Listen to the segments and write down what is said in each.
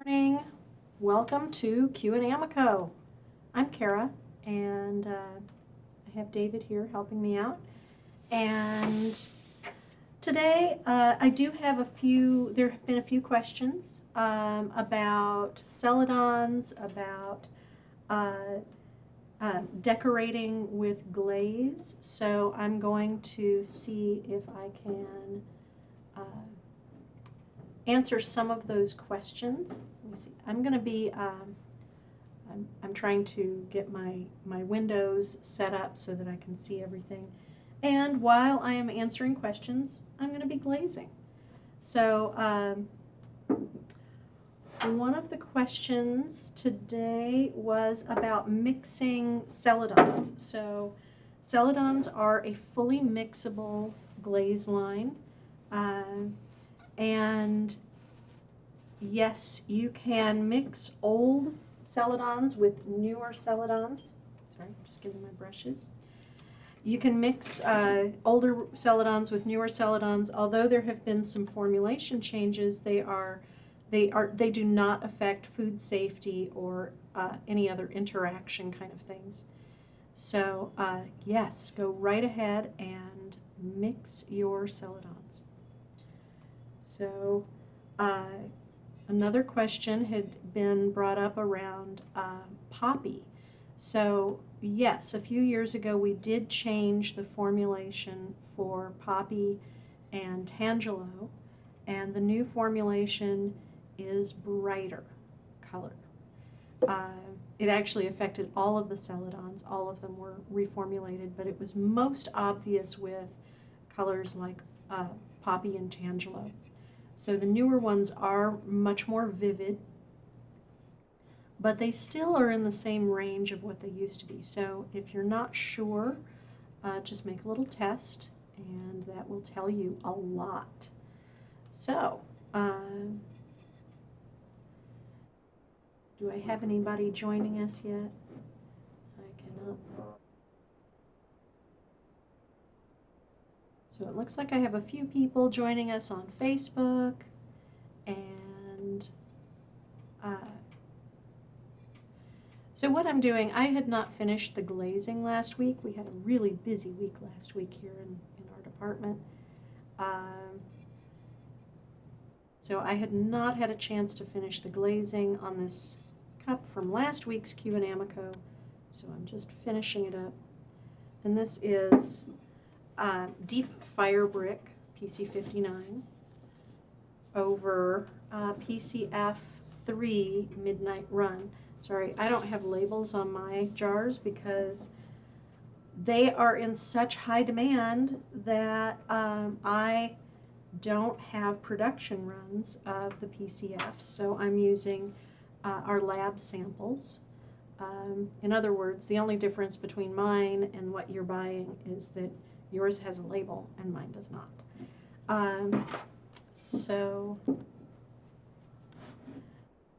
Morning. Welcome to Q and Amaco. I'm Kara, and I have David here helping me out. And today I do have there have been a few questions about Celadons, about decorating with glaze. So I'm going to see if I can answer some of those questions. Let me see. I'm going to be, I'm trying to get my windows set up so that I can see everything. And while I am answering questions, I'm going to be glazing. So one of the questions today was about mixing Celadons. So Celadons are a fully mixable glaze line. And yes, you can mix old Celadons with newer Celadons. Sorry, I'm just getting my brushes. You can mix older Celadons with newer Celadons. Although there have been some formulation changes, they do not affect food safety or any other interaction kind of things. So yes, go right ahead and mix your Celadons. So another question had been brought up around poppy. So yes, a few years ago we did change the formulation for poppy and tangelo, and the new formulation is brighter color. It actually affected all of the Celadons. All of them were reformulated, but it was most obvious with colors like poppy and tangelo. So the newer ones are much more vivid, but they still are in the same range of what they used to be. So if you're not sure, just make a little test, and that will tell you a lot. So, do I have anybody joining us yet? I cannot. So it looks like I have a few people joining us on Facebook, and so what I'm doing, I had not finished the glazing last week. We had a really busy week last week here in our department. So I had not had a chance to finish the glazing on this cup from last week's Q and Amaco. So I'm just finishing it up. And this is Deep Fire Brick PC59 over PCF3 Midnight Run. Sorry, I don't have labels on my jars because they are in such high demand that I don't have production runs of the PCFs, so I'm using our lab samples. In other words, the only difference between mine and what you're buying is that yours has a label and mine does not. So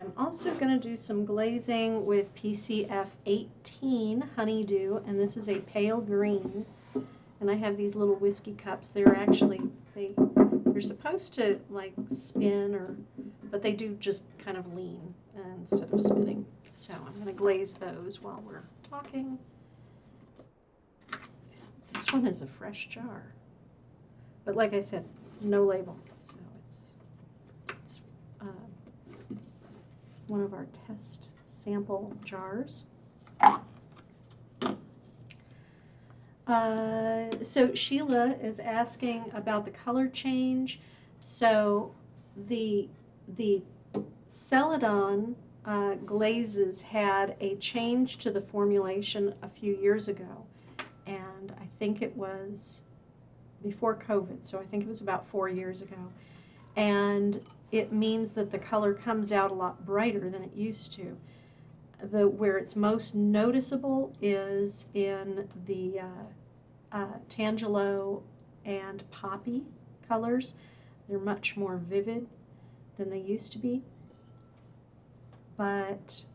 I'm also going to do some glazing with PCF 18 Honeydew, and this is a pale green. And I have these little whiskey cups. They're actually, they're supposed to like spin, but they do just kind of lean instead of spinning. So I'm going to glaze those while we're talking. This one is a fresh jar, but like I said, no label. So it's one of our test sample jars. So Sheila is asking about the color change. So the Celadon glazes had a change to the formulation a few years ago, and I think it was before COVID, so I think it was about 4 years ago. And it means that the color comes out a lot brighter than it used to. Where it's most noticeable is in the tangelo and poppy colors. They're much more vivid than they used to be. But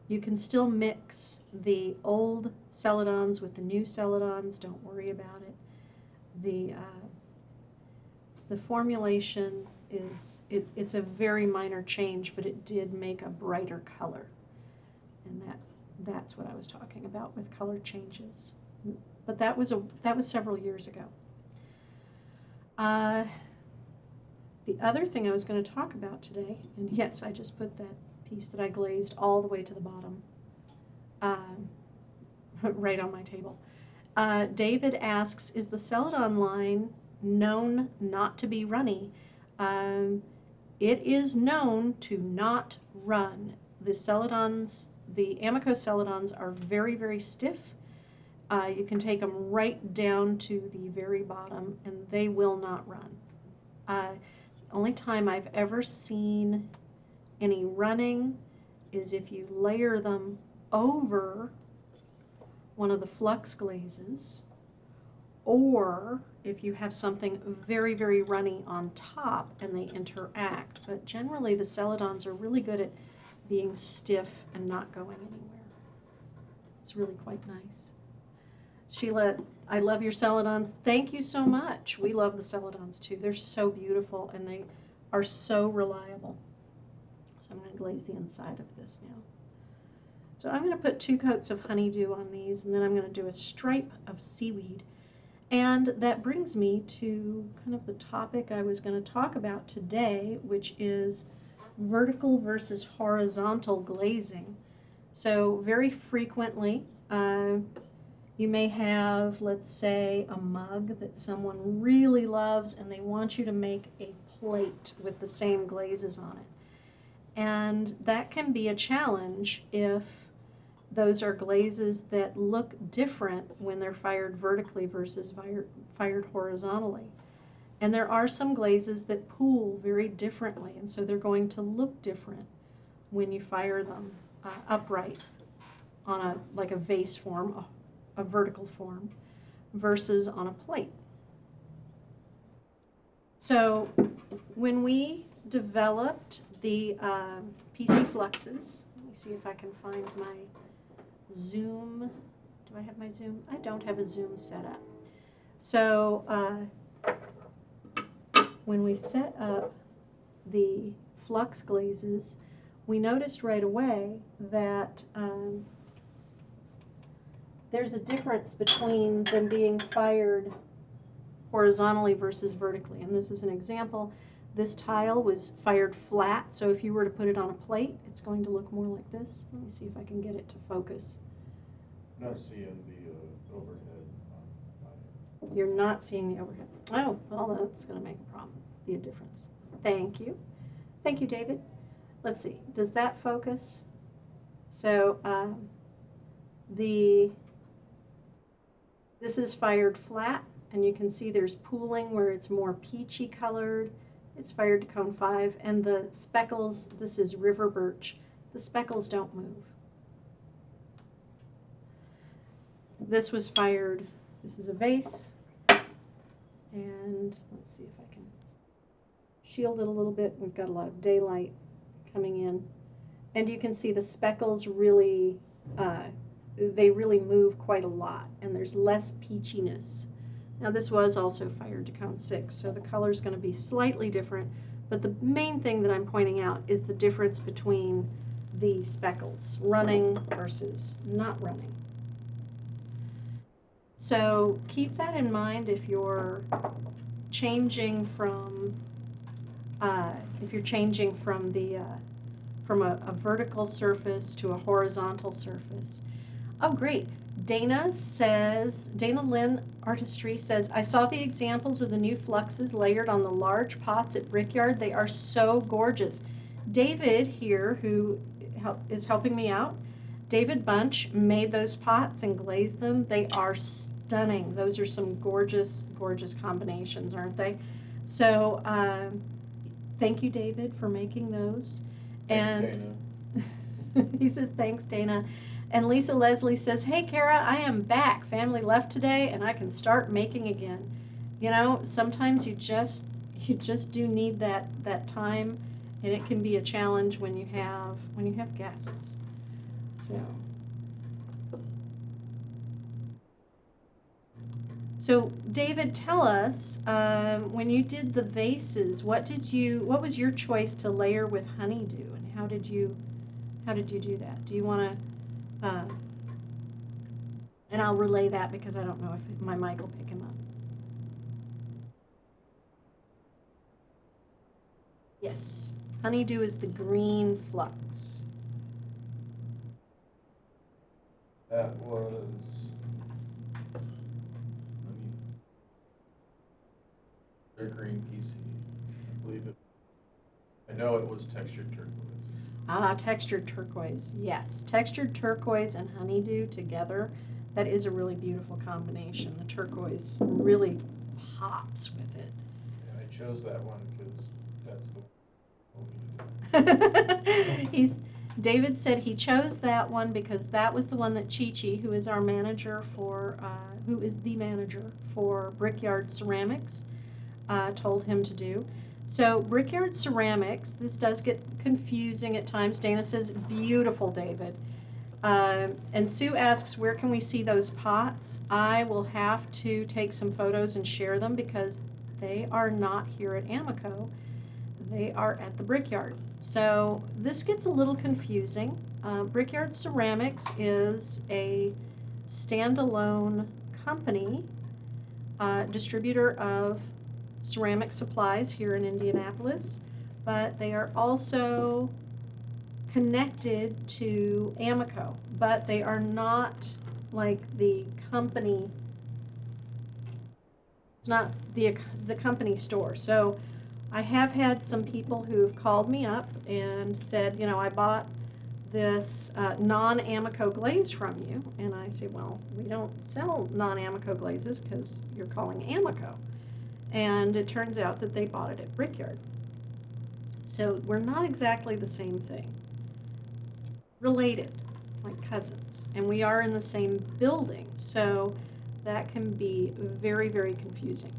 you can still mix the old Celadons with the new Celadons. Don't worry about it. The formulation it's a very minor change, but it did make a brighter color. And that's what I was talking about with color changes. But that was several years ago. The other thing I was going to talk about today, and yes, I just put that piece that I glazed all the way to the bottom, right on my table. David asks, is the Celadon line known not to be runny? It is known to not run. The Celadons, the Amaco Celedons are very, very stiff. You can take them right down to the very bottom and they will not run. Only time I've ever seen any running is if you layer them over one of the Flux Glazes, or if you have something very, very runny on top and they interact. But generally the Celadons are really good at being stiff and not going anywhere. It's really quite nice. Sheila, I love your Celadons. Thank you so much. We love the Celadons too. They're so beautiful and they are so reliable. So I'm going to glaze the inside of this now. So I'm going to put 2 coats of honeydew on these, and then I'm going to do a stripe of seaweed. And that brings me to kind of the topic I was going to talk about today, which is vertical versus horizontal glazing. So very frequently, you may have, let's say, a mug that someone really loves, and they want you to make a plate with the same glazes on it. And that can be a challenge if those are glazes that look different when they're fired vertically versus fired horizontally. And there are some glazes that pool very differently, and so they're going to look different when you fire them upright on like a vase form, a vertical form, versus on a plate. So when we developed the PC fluxes, let me see if I can find my Zoom. Do I have my Zoom? I don't have a Zoom set up. So when we set up the flux glazes, we noticed right away that there's a difference between them being fired horizontally versus vertically. And this is an example. This tile was fired flat, so if you were to put it on a plate, it's going to look more like this. Let me see if I can get it to focus. Not seeing the overhead. You're not seeing the overhead. Oh, well, that's going to make a problem. Be a difference. Thank you. Thank you, David. Let's see. Does that focus? So this is fired flat, and you can see there's pooling where it's more peachy colored. It's fired to cone 5, and the speckles, this is river birch. The speckles don't move. This was fired, this is a vase, and let's see if I can shield it a little bit. We've got a lot of daylight coming in, and you can see the speckles really, they really move quite a lot, and there's less peachiness. Now this was also fired to cone 6, so the color is going to be slightly different, but the main thing that I'm pointing out is the difference between the speckles, running versus not running. So keep that in mind if you're changing from from a vertical surface to a horizontal surface. Oh, great. Dana Lynn Artistry says, I saw the examples of the new fluxes layered on the large pots at Brickyard. They are so gorgeous. David here, who is helping me out, David Bunch made those pots and glazed them. They are stunning. Those are some gorgeous, gorgeous combinations, aren't they? So thank you, David, for making those. Thanks, Dana. He says, thanks, Dana. And Lisa Leslie says, hey, Kara, I am back. Family left today, and I can start making again. You know, sometimes you just do need that time, and it can be a challenge when you have guests. So David, tell us, when you did the vases, what was your choice to layer with honeydew, and how did you do that? Do you want to, and I'll relay that because I don't know if my mic will pick him up. Yes, honeydew is the green flux. That was, their green PC, I believe it. I know it was textured turquoise. Ah, textured turquoise, yes. Textured turquoise and honeydew together, that is a really beautiful combination. The turquoise really pops with it. And I chose that one because that's the one. David said he chose that one because that was the one that Chi-Chi, who is our manager for, who is the manager for Brickyard Ceramics, told him to do. So Brickyard Ceramics, this does get confusing at times. Dana says, beautiful, David. And Sue asks, where can we see those pots? I will have to take some photos and share them because they are not here at Amaco. They are at the Brickyard. So this gets a little confusing. Brickyard Ceramics is a standalone company, distributor of ceramic supplies here in Indianapolis, but they are also connected to Amaco, but they are not like the company. It's not the company store. So I have had some people who've called me up and said, you know, I bought this non-Amaco glaze from you, and I say, well, we don't sell non-Amaco glazes because you're calling Amaco. And it turns out that they bought it at Brickyard. So we're not exactly the same thing. Related, like cousins. And we are in the same building, so that can be very, very confusing.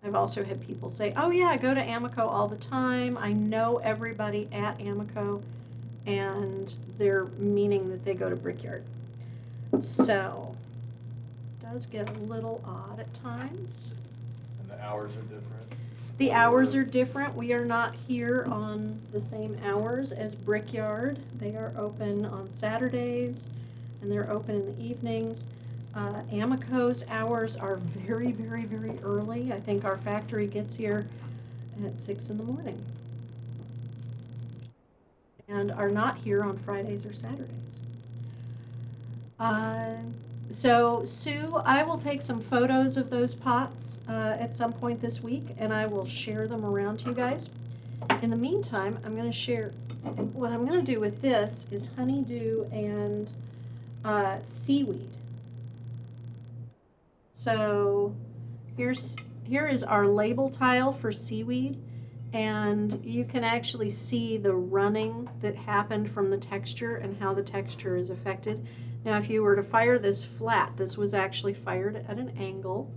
I've also had people say, oh yeah, I go to Amaco all the time. I know everybody at Amaco, and they're meaning that they go to Brickyard. So it does get a little odd at times. And the hours are different? The hours are different. We are not here on the same hours as Brickyard. They are open on Saturdays, and they're open in the evenings. Amaco's hours are very, very, very early. I think our factory gets here at 6 in the morning. And are not here on Fridays or Saturdays. So Sue, I will take some photos of those pots at some point this week, and I will share them around to you guys. In the meantime, I'm going to share, what I'm going to do with this is honeydew and seaweed. So here is our label tile for seaweed, and you can actually see the running that happened from the texture and how the texture is affected. Now if you were to fire this flat, this was actually fired at an angle,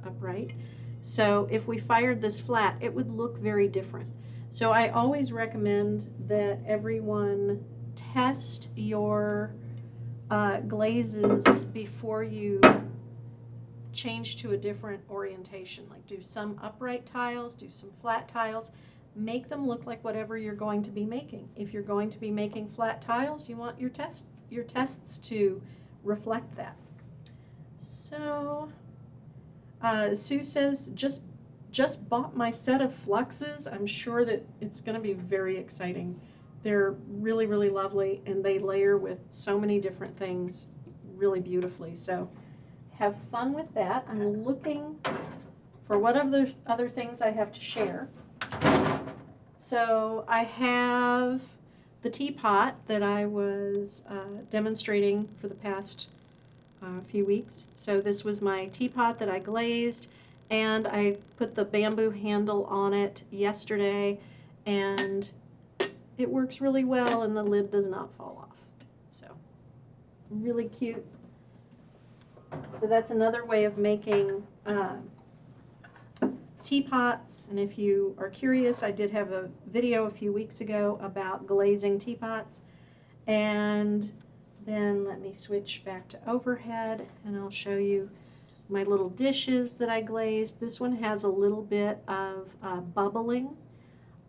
upright. So if we fired this flat, it would look very different. So I always recommend that everyone test your glazes before you change to a different orientation. Like do some upright tiles, do some flat tiles, make them look like whatever you're going to be making. If you're going to be making flat tiles, you want your tests to reflect that. So Sue says, just bought my set of fluxes. I'm sure that it's going to be very exciting. They're really, really lovely, and they layer with so many different things really beautifully. So have fun with that. I'm looking for what other things I have to share. So I have the teapot that I was demonstrating for the past few weeks. So this was my teapot that I glazed, and I put the bamboo handle on it yesterday, and it works really well, and the lid does not fall off. So really cute. So that's another way of making teapots, and if you are curious, I did have a video a few weeks ago about glazing teapots. And then let me switch back to overhead, and I'll show you my little dishes that I glazed. This one has a little bit of bubbling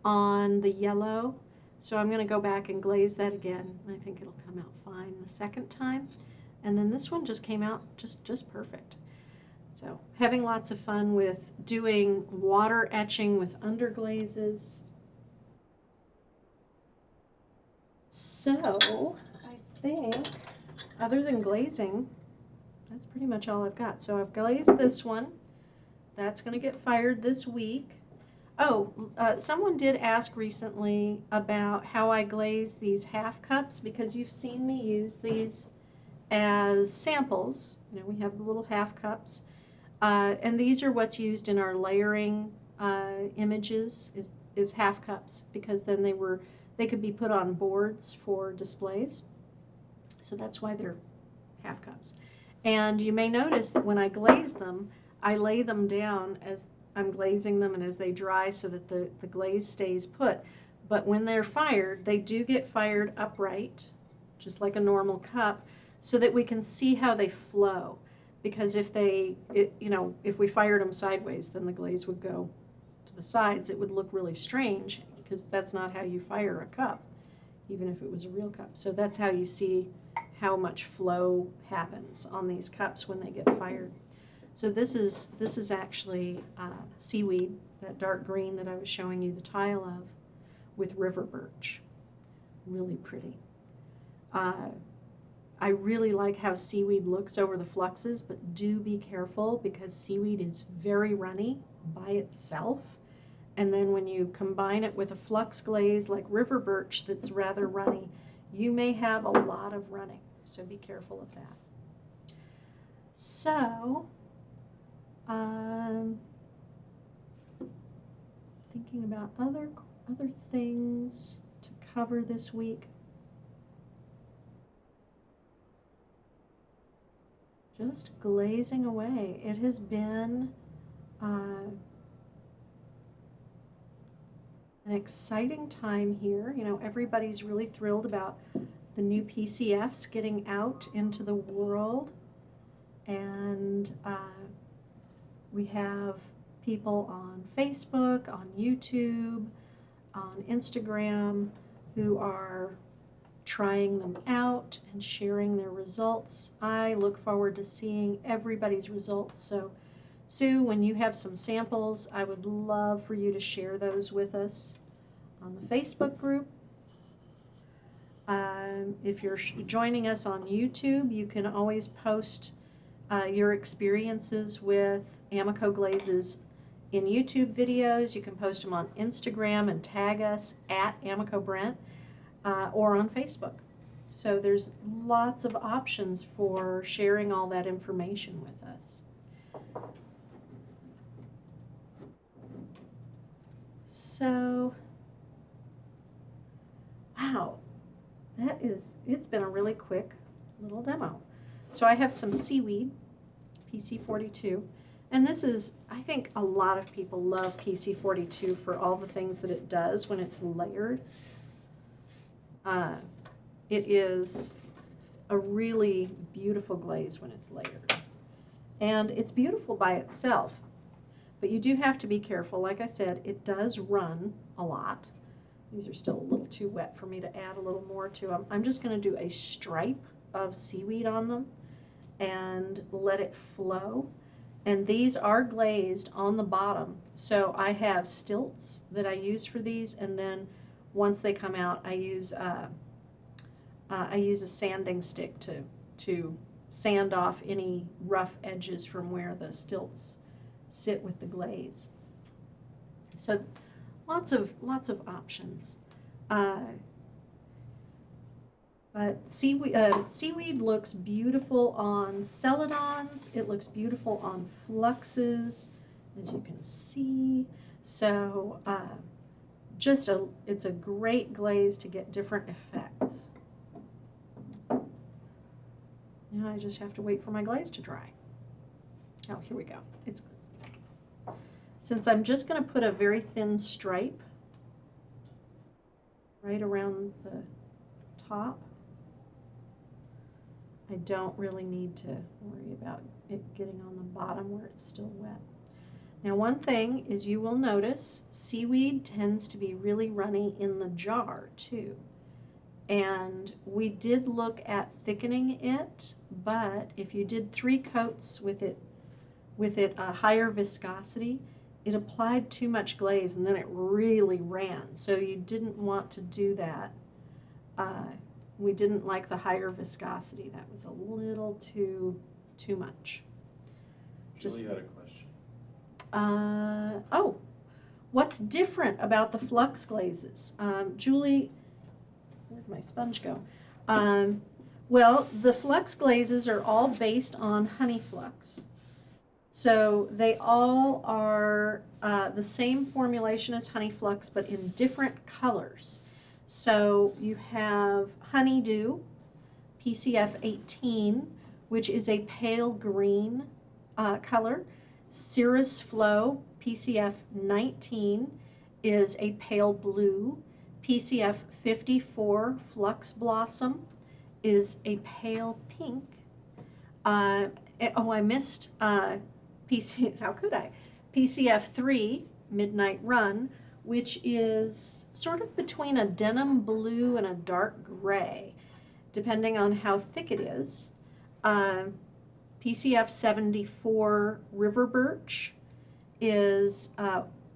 on the yellow. So I'm going to go back and glaze that again. I think it'll come out fine the second time. And then this one just came out just perfect. So having lots of fun with doing water etching with underglazes. So I think other than glazing, that's pretty much all I've got. So I've glazed this one. That's going to get fired this week. Oh, someone did ask recently about how I glaze these half cups, because you've seen me use these as samples. You know, we have the little half cups, and these are what's used in our layering images is half cups, because then they could be put on boards for displays. So that's why they're half cups. And you may notice that when I glaze them, I lay them down as I'm glazing them and as they dry, so that the glaze stays put. But when they're fired, they do get fired upright, just like a normal cup, so that we can see how they flow. Because if if we fired them sideways, then the glaze would go to the sides. It would look really strange, because that's not how you fire a cup, even if it was a real cup. So that's how you see how much flow happens on these cups when they get fired. So this is actually seaweed, that dark green that I was showing you the tile of, with river birch. Really pretty. I really like how seaweed looks over the fluxes, but do be careful, because seaweed is very runny by itself. And then when you combine it with a flux glaze like river birch that's rather runny, you may have a lot of running. So be careful of that. So, thinking about other things to cover this week. Just glazing away. It has been an exciting time here. You know, everybody's really thrilled about the new PCFs getting out into the world, and we have people on Facebook, on YouTube, on Instagram who are trying them out and sharing their results. I look forward to seeing everybody's results. So Sue, when you have some samples, I would love for you to share those with us on the Facebook group. If you're joining us on YouTube, you can always post your experiences with Amaco glazes in YouTube videos. You can post them on Instagram and tag us at Amaco Brent, or on Facebook. So there's lots of options for sharing all that information with us. So, wow, it's been a really quick little demo. So I have some seaweed, PC42, and this is, I think a lot of people love PC42 for all the things that it does when it's layered. It is a really beautiful glaze when it's layered. And it's beautiful by itself, but you do have to be careful. Like I said, it does run a lot. These are still a little too wet for me to add a little more to them. I'm just going to do a stripe of seaweed on them and let it flow. And these are glazed on the bottom. So I have stilts that I use for these, and then once they come out, I use a sanding stick to sand off any rough edges from where the stilts sit with the glaze. So lots of options. But seaweed looks beautiful on Celadons. It looks beautiful on fluxes, as you can see. So it's a great glaze to get different effects. Now I just have to wait for my glaze to dry. Oh, here we go. Since I'm just going to put a very thin stripe right around the top, I don't really need to worry about it getting on the bottom where it's still wet. Now, one thing is you will notice seaweed tends to be really runny in the jar too. And we did look at thickening it, but if you did 3 coats with it a higher viscosity, it applied too much glaze and then it really ran. So you didn't want to do that. We didn't like the higher viscosity. That was a little too much. Julie had a question. Oh, what's different about the flux glazes? Julie, where'd my sponge go? Well, the flux glazes are all based on honey flux. So they all are the same formulation as honey flux, but in different colors. So you have honeydew, PCF 18, which is a pale green color. Cirrus flow, PCF 19, is a pale blue. PCF 54, flux blossom, is a pale pink. I missed how could I? PCF 3, midnight run, which is sort of between a denim blue and a dark gray, depending on how thick it is. PCF 74, river birch, is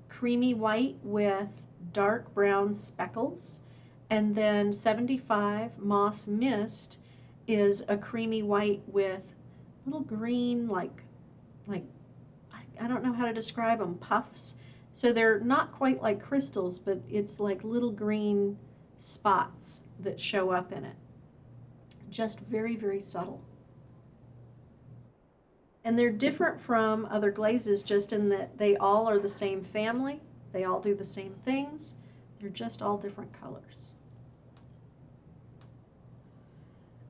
creamy white with dark brown speckles. And then 75, moss mist, is a creamy white with little green, like I don't know how to describe them, puffs. So they're not quite like crystals, but it's like little green spots that show up in it. Just very, very subtle. And they're different from other glazes just in that they all are the same family. They all do the same things. They're just all different colors.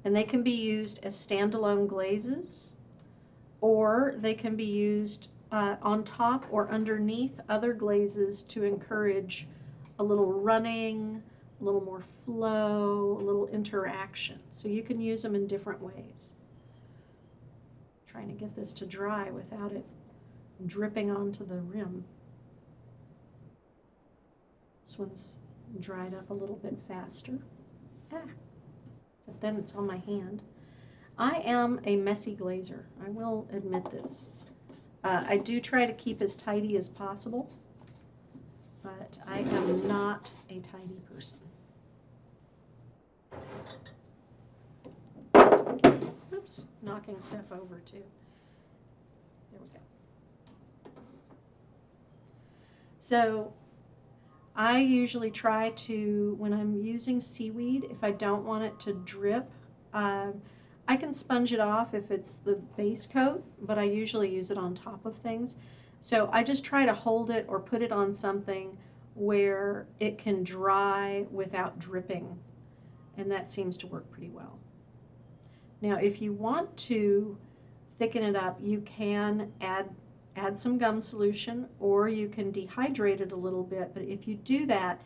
And they can be used as standalone glazes, or they can be used on top or underneath other glazes to encourage a little running, a little more flow, a little interaction. So you can use them in different ways. I'm trying to get this to dry without it dripping onto the rim. This one's dried up a little bit faster. Except then it's on my hand. I am a messy glazer. I will admit this. I do try to keep as tidy as possible, but I am not a tidy person. Oops, knocking stuff over too. There we go. So I usually try to, when I'm using seaweed, if I don't want it to drip, I can sponge it off if it's the base coat, but I usually use it on top of things. So I just try to hold it or put it on something where it can dry without dripping, and that seems to work pretty well. Now, if you want to thicken it up, you can add some gum solution, or you can dehydrate it a little bit, but if you do that,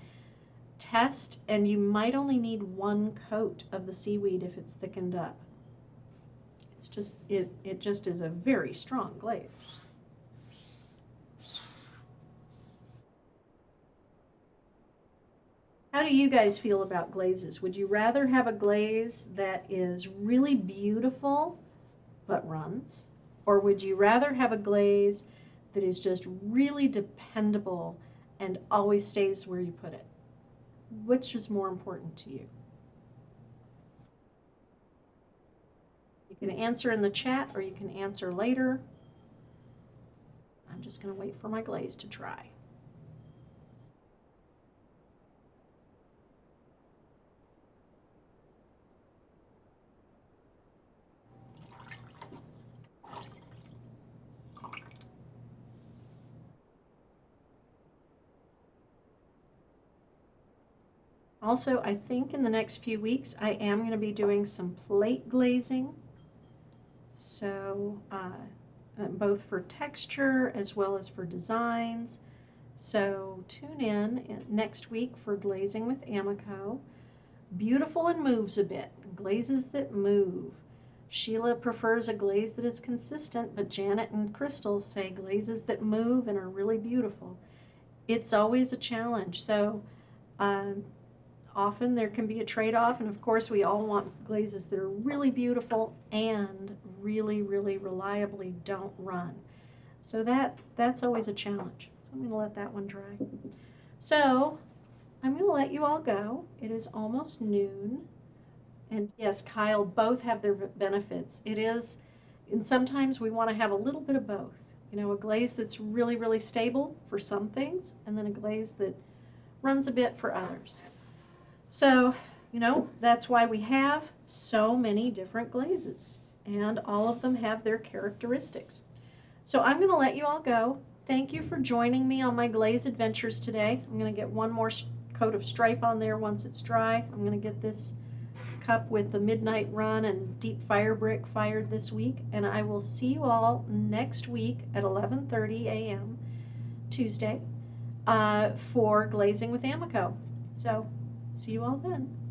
test, and you might only need 1 coat of the seaweed if it's thickened up. It's just, it just is a very strong glaze. How do you guys feel about glazes? Would you rather have a glaze that is really beautiful but runs? Or would you rather have a glaze that is just really dependable and always stays where you put it? Which is more important to you? You can answer in the chat or you can answer later. I'm just going to wait for my glaze to dry. Also, I think in the next few weeks I am going to be doing some plate glazing. So both for texture as well as for designs. So tune in next week for Glazing with Amaco. Beautiful and moves a bit. Glazes that move. Sheila prefers a glaze that is consistent, but Janet and Crystal say glazes that move and are really beautiful. It's always a challenge. So um, often there can be a trade-off, and of course we all want glazes that are really beautiful and really, really reliably don't run. So that's always a challenge. So I'm going to let that one dry. So I'm going to let you all go. It is almost noon. And yes, Kyle, both have their benefits. It is, and sometimes we want to have a little bit of both. You know, a glaze that's really, really stable for some things, and then a glaze that runs a bit for others. So, you know, that's why we have so many different glazes, and all of them have their characteristics. So I'm going to let you all go. Thank you for joining me on my glaze adventures today. I'm going to get one more coat of stripe on there once it's dry. I'm going to get this cup with the midnight run and deep fire brick fired this week, and I will see you all next week at 11:30 a.m. Tuesday for Glazing with Amaco. So see you all then.